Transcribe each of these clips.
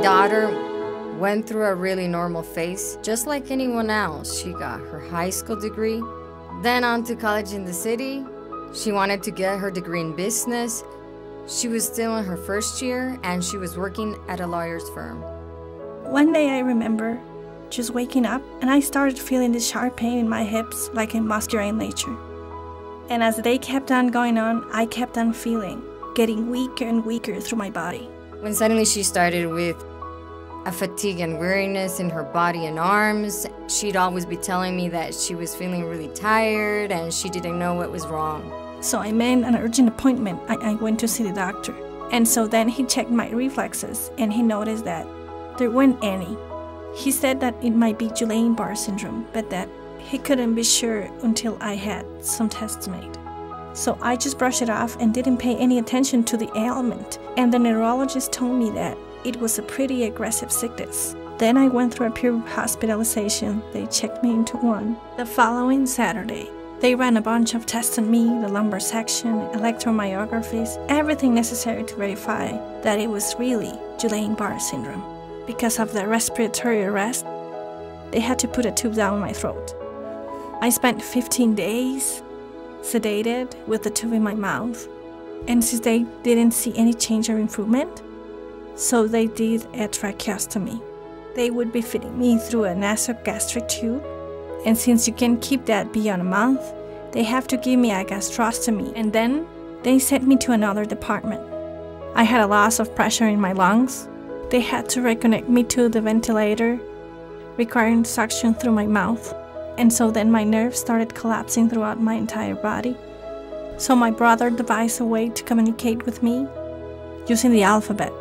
daughter went through a really normal phase, just like anyone else. She got her high school degree, then on to college in the city. She wanted to get her degree in business. She was still in her first year, and she was working at a lawyer's firm. One day I remember just waking up, and I started feeling this sharp pain in my hips like in muscular nature. And as the day kept on going on, I kept on feeling, getting weaker and weaker through my body. When suddenly she started with a fatigue and weariness in her body and arms, she'd always be telling me that she was feeling really tired and she didn't know what was wrong. So I made an urgent appointment. I went to see the doctor. And so then he checked my reflexes and he noticed that there weren't any. He said that it might be Guillain Barre syndrome, but that he couldn't be sure until I had some tests made. So I just brushed it off and didn't pay any attention to the ailment. And the neurologist told me that it was a pretty aggressive sickness. Then I went through a period of hospitalization. They checked me into one. The following Saturday, they ran a bunch of tests on me, the lumbar section, electromyographies, everything necessary to verify that it was really Guillain Barre syndrome. Because of the respiratory arrest, they had to put a tube down my throat. I spent 15 days sedated with the tube in my mouth. And since they didn't see any change or improvement, so they did a tracheostomy. They would be feeding me through a nasogastric tube. And since you can't keep that beyond a month, they have to give me a gastrostomy. And then they sent me to another department. I had a loss of pressure in my lungs. They had to reconnect me to the ventilator, requiring suction through my mouth. And so then my nerves started collapsing throughout my entire body. So my brother devised a way to communicate with me using the alphabet.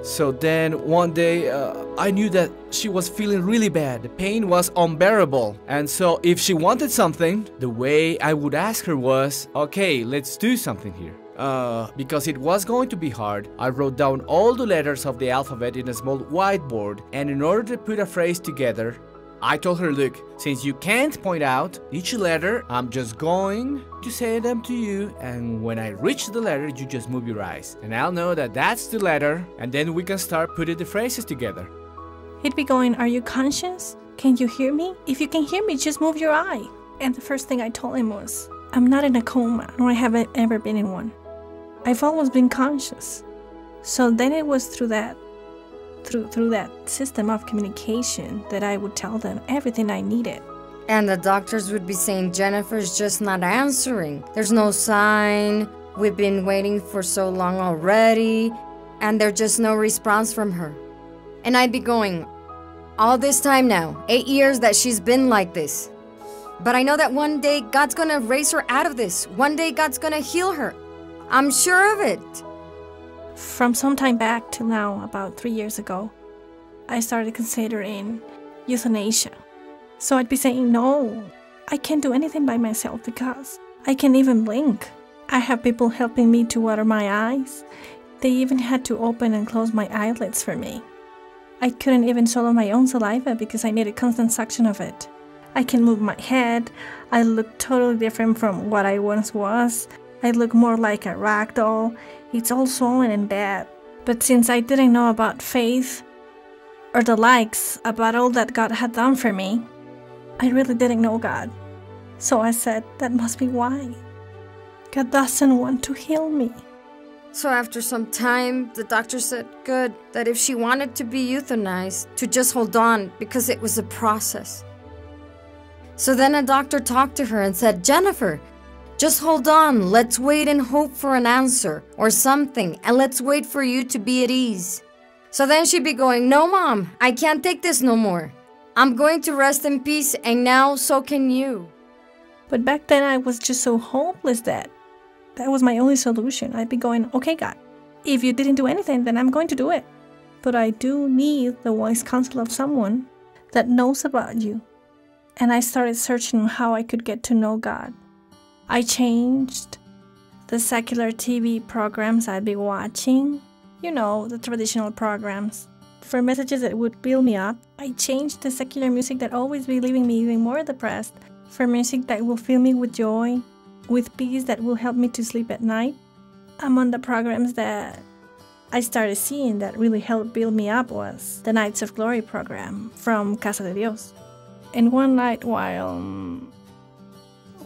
So then one day I knew that she was feeling really bad. The pain was unbearable. And so if she wanted something, the way I would ask her was, okay, let's do something here. Because it was going to be hard, I wrote down all the letters of the alphabet in a small whiteboard, and in order to put a phrase together, I told her, look, since you can't point out each letter, I'm just going to say them to you, and when I reach the letter, you just move your eyes. And I'll know that that's the letter, and then we can start putting the phrases together. He'd be going, are you conscious? Can you hear me? If you can hear me, just move your eye. And the first thing I told him was, I'm not in a coma, nor have I ever been in one. I've always been conscious. So then it was through that system of communication that I would tell them everything I needed. And the doctors would be saying, Jennifer's just not answering. There's no sign. We've been waiting for so long already. And there's just no response from her. And I'd be going, all this time now, 8 years that she's been like this. But I know that one day God's gonna raise her out of this. One day God's gonna heal her. I'm sure of it. From some time back till now, about 3 years ago, I started considering euthanasia. So I'd be saying, no, I can't do anything by myself because I can't even blink. I have people helping me to water my eyes. They even had to open and close my eyelids for me. I couldn't even swallow my own saliva because I needed constant suction of it. I can move my head. I look totally different from what I once was. I look more like a rag doll. It's all swollen and bad. But since I didn't know about faith or the likes about all that God had done for me, I really didn't know God. So I said, that must be why. God doesn't want to heal me. So after some time, the doctor said, good, that if she wanted to be euthanized, to just hold on because it was a process. So then a doctor talked to her and said, Jennifer, just hold on, let's wait and hope for an answer or something, and let's wait for you to be at ease. So then she'd be going, no, Mom, I can't take this no more. I'm going to rest in peace, and now so can you. But back then I was just so hopeless that was my only solution. I'd be going, okay, God, if you didn't do anything, then I'm going to do it. But I do need the wise counsel of someone that knows about you. And I started searching how I could get to know God. I changed the secular TV programs I'd be watching. You know, the traditional programs. For messages that would build me up, I changed the secular music that always be leaving me even more depressed for music that will fill me with joy, with peace that will help me to sleep at night. I'm on the programs that I started seeing that really helped build me up was the Noches of Gloria program from Casa de Dios. And one night while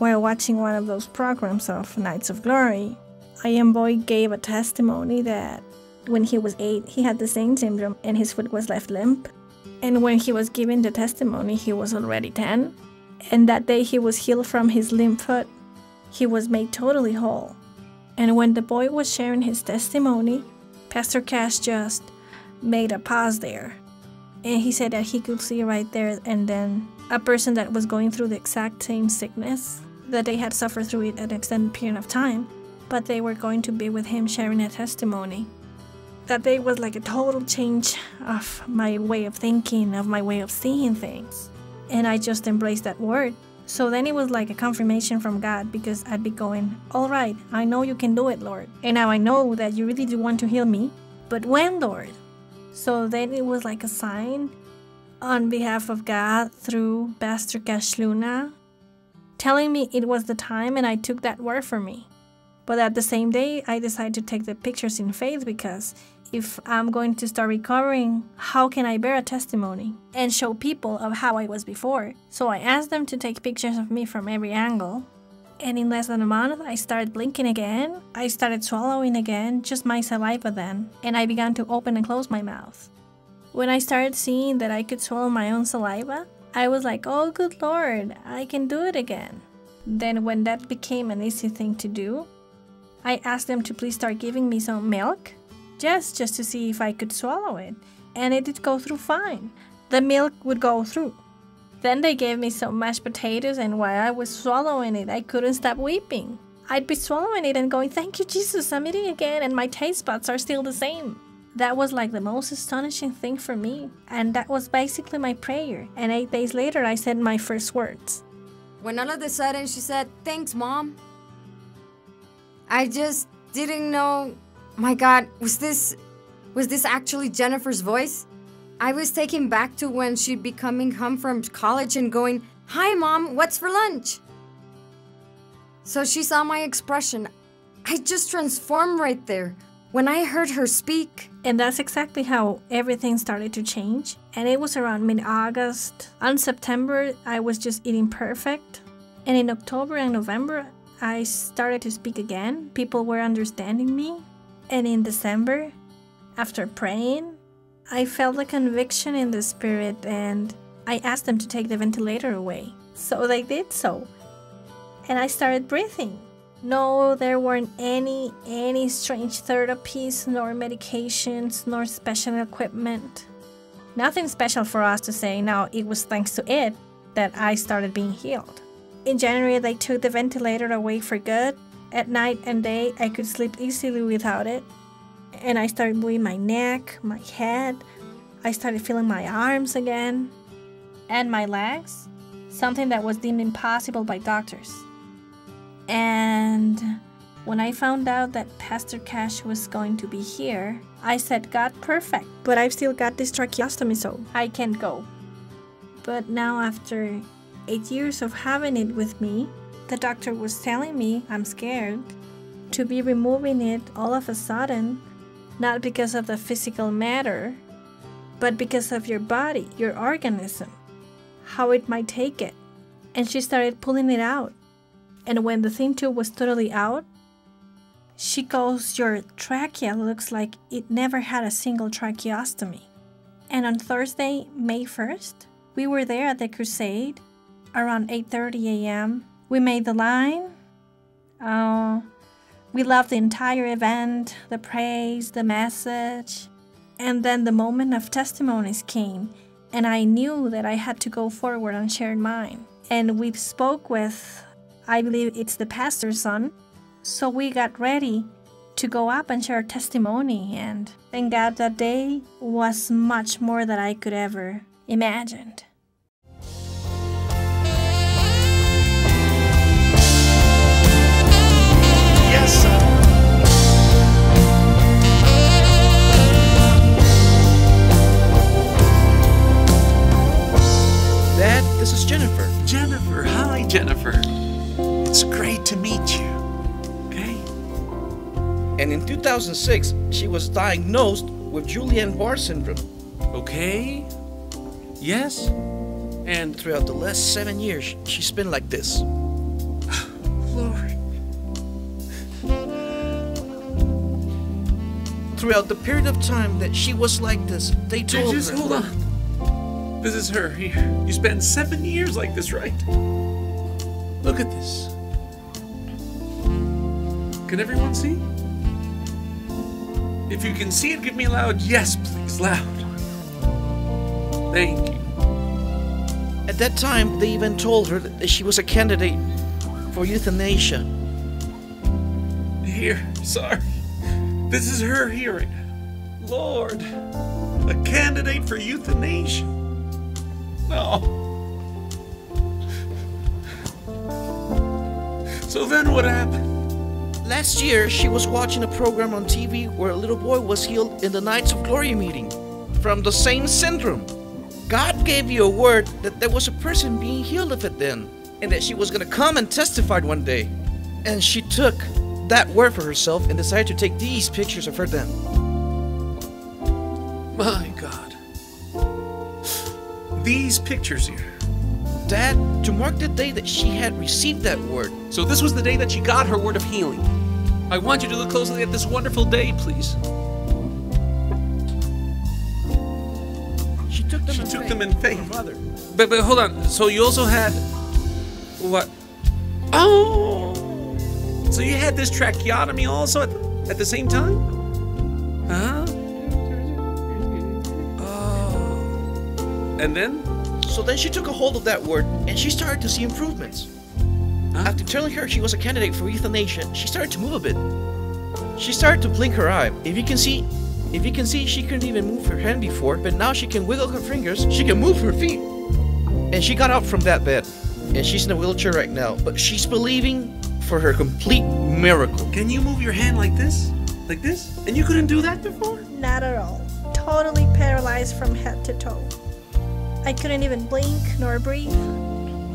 watching one of those programs of Noches of Glory, a young boy gave a testimony that when he was 8, he had the same syndrome and his foot was left limp. And when he was given the testimony, he was already 10. And that day he was healed from his limp foot. He was made totally whole. And when the boy was sharing his testimony, Pastor Cash just made a pause there. And he said that he could see right there and then a person that was going through the exact same sickness, that they had suffered through it at an extended period of time, but they were going to be with him sharing a testimony. That day was like a total change of my way of thinking, of my way of seeing things. And I just embraced that word. So then it was like a confirmation from God, because I'd be going, all right, I know you can do it, Lord. And now I know that you really do want to heal me. But when, Lord? So then it was like a sign on behalf of God through Pastor Cash Luna, telling me it was the time, and I took that word for me. But at the same day, I decided to take the pictures in faith, because if I'm going to start recovering, how can I bear a testimony and show people of how I was before? So I asked them to take pictures of me from every angle. And in less than a month, I started blinking again. I started swallowing again, just my saliva then. And I began to open and close my mouth. When I started seeing that I could swallow my own saliva, I was like, oh, good Lord, I can do it again. Then when that became an easy thing to do, I asked them to please start giving me some milk, just to see if I could swallow it. And it did go through fine. The milk would go through. Then they gave me some mashed potatoes, and while I was swallowing it, I couldn't stop weeping. I'd be swallowing it and going, thank you, Jesus, I'm eating again, and my taste buds are still the same. That was like the most astonishing thing for me. And that was basically my prayer. And 8 days later, I said my first words. When all of a sudden she said, thanks, Mom, I just didn't know, my God, was this actually Jennifer's voice? I was taken back to when she'd be coming home from college and going, hi, Mom, what's for lunch? So she saw my expression. I just transformed right there when I heard her speak. And that's exactly how everything started to change. And it was around mid-August. On September, I was just eating perfect. And in October and November, I started to speak again. People were understanding me. And in December, after praying, I felt a conviction in the spirit, and I asked them to take the ventilator away. So they did so. And I started breathing. No, there weren't any strange therapies, nor medications, nor special equipment. Nothing special for us to say. Now, it was thanks to it that I started being healed. In January, they took the ventilator away for good. At night and day, I could sleep easily without it. And I started moving my neck, my head. I started feeling my arms again. And my legs. Something that was deemed impossible by doctors. And when I found out that Pastor Cash was going to be here, I said, God, perfect. But I've still got this tracheostomy, so I can't go. But now after 8 years of having it with me, the doctor was telling me, I'm scared, to be removing it all of a sudden, not because of the physical matter, but because of your body, your organism, how it might take it. And she started pulling it out. And when the thin tube was totally out, she goes, your trachea looks like it never had a single tracheostomy. And on Thursday, May 1st, we were there at the crusade around 8:30 a.m. We made the line. We loved the entire event, the praise, the message. And then the moment of testimonies came, and I knew that I had to go forward and share mine. And we spoke with, I believe it's the pastor's son. So we got ready to go up and share testimony. And thank God that day was much more than I could ever imagined. Yes, sir. Dad, this is Jennifer. Jennifer, hi, Jennifer. It's great to meet you. Okay? And in 2006, she was diagnosed with Guillain Barre syndrome. Okay. Yes. And Throughout the last 7 years, she's been like this. Lord. Throughout the period of time that she was like this, they told Just her... hold on. This is her here. You spent 7 years like this, right? Look at this. Can everyone see? If you can see it, give me a loud yes, please. Loud. Thank you. At that time, they even told her that she was a candidate for euthanasia. Here, sorry. This is her hearing. Lord, a candidate for euthanasia. No. So then what happened? Last year, she was watching a program on TV where a little boy was healed in the Noches de Gloria meeting from the same syndrome. God gave you a word that there was a person being healed of it then, and that she was going to come and testify one day. And she took that word for herself and decided to take these pictures of her then. My God. These pictures here. Dad, to mark the day that she had received that word. So this was the day that she got her word of healing. I want you to look closely at this wonderful day, please. She took them She in took faith. them in faith. Her mother. But hold on. So you also had what? Oh. So you had this tracheotomy also at the same time? Huh? Oh. And then? So then she took a hold of that word and she started to see improvements. Huh? After telling her she was a candidate for euthanasia, she started to move a bit. She started to blink her eye. If you can see, she couldn't even move her hand before, but now she can wiggle her fingers, she can move her feet. And she got out from that bed, and she's in a wheelchair right now, but she's believing for her complete miracle. Can you move your hand like this? Like this? And you couldn't do that before? Not at all. Totally paralyzed from head to toe. I couldn't even blink nor breathe.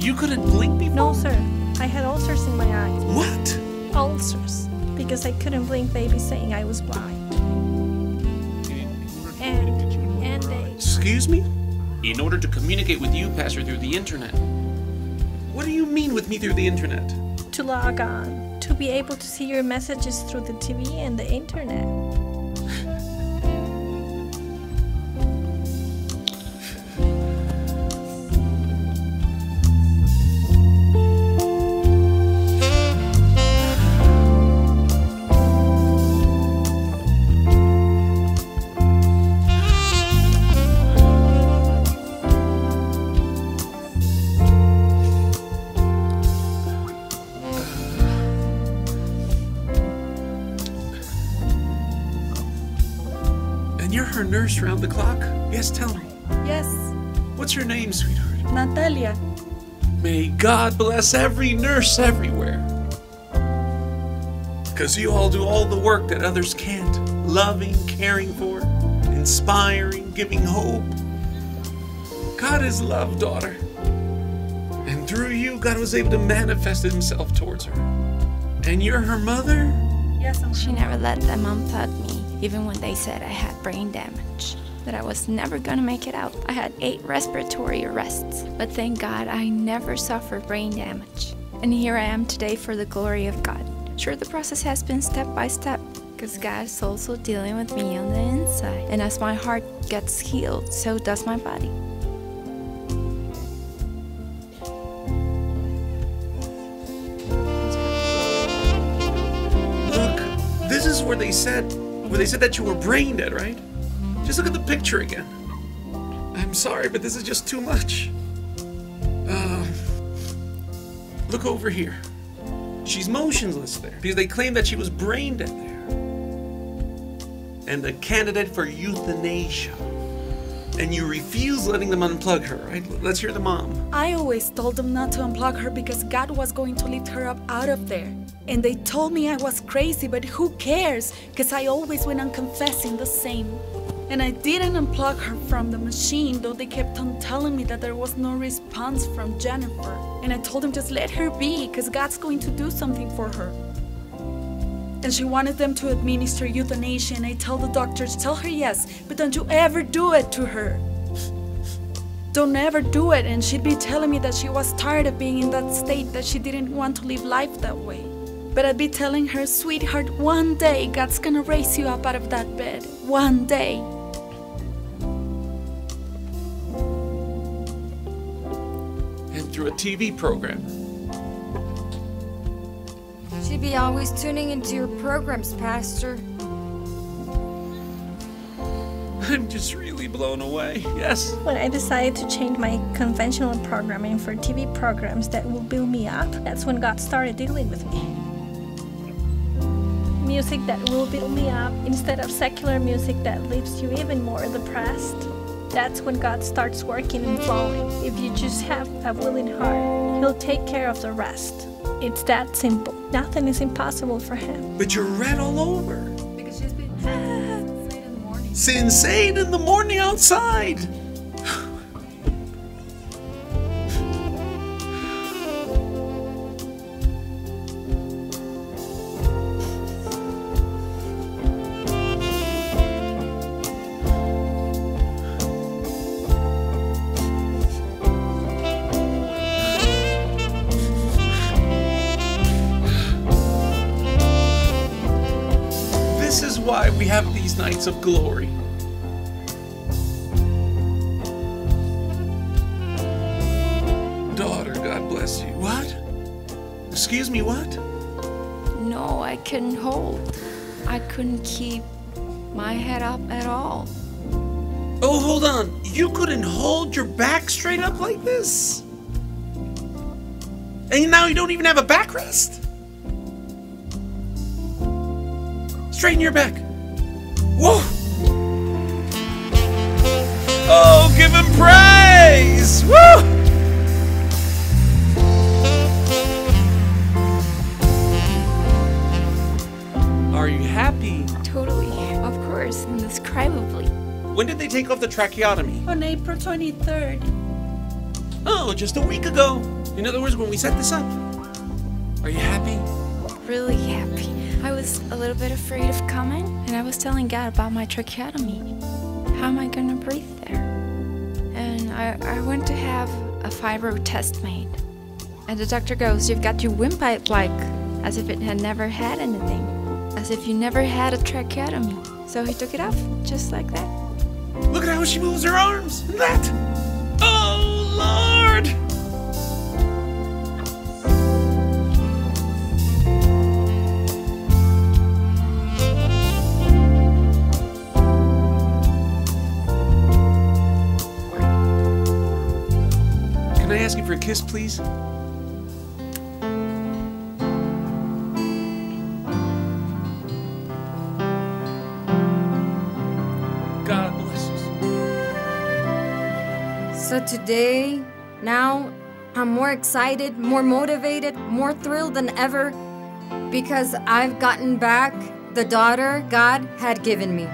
You couldn't blink before? No, sir. I had ulcers in my eyes. What? Ulcers. Because I couldn't blink, they be saying I was blind. And they... Excuse me? In order to communicate with you, Pastor, through the internet. What do you mean with me through the internet? To log on. To be able to see your messages through the TV and the internet. And you're her nurse round the clock? Yes, tell me. Yes, What's your name, sweetheart? Natalia. May God bless every nurse everywhere. Because you all do all the work that others can't. Loving, caring for, inspiring, giving hope. God is love, daughter. And through you, God was able to manifest himself towards her. And you're her mother? Yes, I'm She never let them unplug me, even when they said I had brain damage, that I was never gonna make it out. I had 8 respiratory arrests, but thank God I never suffered brain damage. And here I am today for the glory of God. Sure, the process has been step by step, because God is also dealing with me on the inside. And as my heart gets healed, so does my body. Look, this is where they said that you were brain dead, right? Just look at the picture again. I'm sorry, but this is just too much. Look over here. She's motionless there because they claim that she was brain dead there. And a candidate for euthanasia. And you refuse letting them unplug her, right? Let's hear the mom. I always told them not to unplug her because God was going to lift her up out of there. And they told me I was crazy, but who cares? Because I always went on confessing the same. And I didn't unplug her from the machine, though they kept on telling me that there was no response from Jennifer. And I told them just let her be, because God's going to do something for her. And she wanted them to administer euthanasia, and I tell the doctors, tell her yes, but don't you ever do it to her. Don't ever do it. And she'd be telling me that she was tired of being in that state, that she didn't want to live life that way. But I'd be telling her, sweetheart, one day God's gonna raise you up out of that bed. One day. And through a TV program. She'd be always tuning into your programs, Pastor. I'm just really blown away. Yes. When I decided to change my conventional programming for TV programs that will build me up, that's when God started dealing with me. Music that will build me up instead of secular music that leaves you even more depressed. That's when God starts working and flowing. If you just have a willing heart, He'll take care of the rest. It's that simple. Nothing is impossible for Him. But you're red all over. Because she's been insane in the morning. Insane in the morning outside. This is why we have these nights of glory. Daughter, God bless you. What? Excuse me, what? No, I couldn't hold. I couldn't keep my head up at all. Oh, hold on. You couldn't hold your back straight up like this? And now you don't even have a backrest? Straighten your back. Whoa! Oh, give Him praise! Woo! Are you happy? Totally, of course, indescribably. When did they take off the tracheotomy? On April 23rd. Oh, just a week ago. In other words, when we set this up. Are you happy? Really happy. I was a little bit afraid of coming, and I was telling God about my tracheotomy. How am I gonna breathe there? And I went to have a fibro test made. And the doctor goes, you've got your windpipe like as if it had never had anything. As if you never had a tracheotomy. So he took it off, just like that. Look at how she moves her arms. Look at that. Oh, Lord. Can I ask you for a kiss, please? God bless you. So today, now, I'm more excited, more motivated, more thrilled than ever because I've gotten back the daughter God had given me.